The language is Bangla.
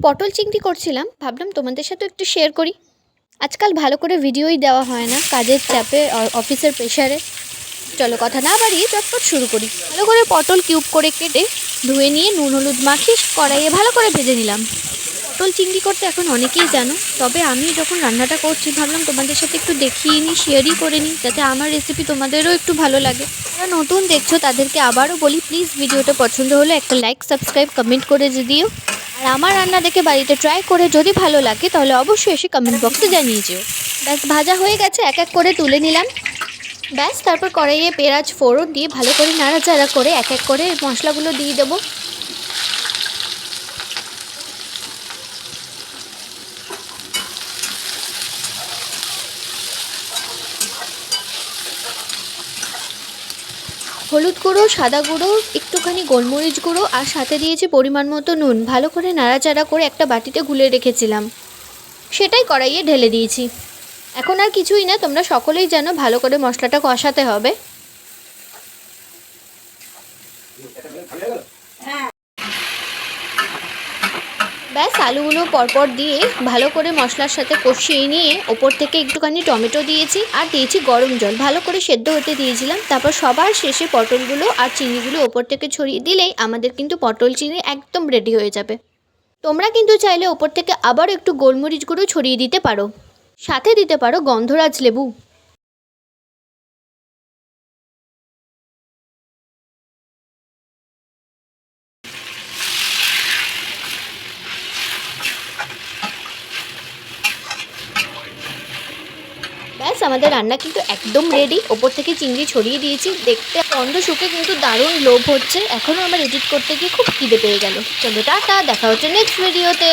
পটল চিংড়ি করছিলাম, ভাবলাম তোমাদের সাথে একটু শেয়ার করি। আজকাল ভালো করে ভিডিওই দেওয়া হয় না, কাজের চাপে অফিসের প্রেশারে। চলো কথা না বাড়িয়ে চটপট শুরু করি। ভালো করে পটল কিউব করে কেটে ধুয়ে নিয়ে নুন হলুদ মাখিয়ে কড়াইয়ে ভালো করে ভেজে নিলাম। পটল চিংড়ি করতে এখন অনেকেই জানো, তবে আমি যখন রান্নাটা করছি ভাবলাম তোমাদের সাথে একটু দেখিয়ে নিই, শেয়ারই করে নিই, যাতে আমার রেসিপি তোমাদেরও একটু ভালো লাগে। যারা নতুন দেখছো তাদেরকে আবারও বলি, প্লিজ ভিডিওটা পছন্দ হলে একটা লাইক সাবস্ক্রাইব কমেন্ট করে দিও। আর আমার রান্না দেখে বাড়িতে ট্রাই করে যদি ভালো লাগে তাহলে অবশ্যই এসে কমেন্ট বক্সে জানিয়ে যেও। ব্যাস ভাজা হয়ে গেছে, এক এক করে তুলে নিলাম। ব্যাস তারপর কড়াইয়ে পেঁয়াজ ফোড়ন দিয়ে ভালো করে নাড়াচাড়া করে এক এক করে মশলাগুলো দিয়ে দেবো। হলুদ গুঁড়ো, সাদা গুঁড়ো, একটুখানি গোলমরিচ গুঁড়ো আর সাথে দিয়েছি পরিমাণ মতো নুন। ভালো করে নাড়াচাড়া করে একটা বাটিতে গুলে রেখেছিলাম, সেটাই কড়াইয়ে ঢেলে দিয়েছি। এখন আর কিছুই না, তোমরা সকলেই জানো ভালো করে মশলাটা কষাতে হবে। ব্যাস আলুগুলো পরপর দিয়ে ভালো করে মশলার সাথে কষিয়ে নিয়ে ওপর থেকে একটুখানি টমেটো দিয়েছি আর দিয়েছি গরম জল, ভালো করে সেদ্ধ হতে দিয়েছিলাম। তারপর সবার শেষে পটলগুলো আর চিনিগুলো ওপর থেকে ছড়িয়ে দিলেই আমাদের কিন্তু পটল চিনি একদম রেডি হয়ে যাবে। তোমরা কিন্তু চাইলে ওপর থেকে আবার একটু গোলমরিচ গুঁড়ো ছড়িয়ে দিতে পারো, সাথে দিতে পারো গন্ধরাজ লেবু। ব্যাস আমাদের রান্না কিন্তু একদম রেডি। ওপর থেকে চিংড়ি ছড়িয়ে দিয়েছি, দেখতে গন্ধ শুকে কিন্তু দারুণ লোভ হচ্ছে। এখনও আমার এডিট করতে গিয়ে খুব খিদে পেয়ে গেল। চলো টাটা, দেখা হচ্ছে নেক্সট ভিডিওতে।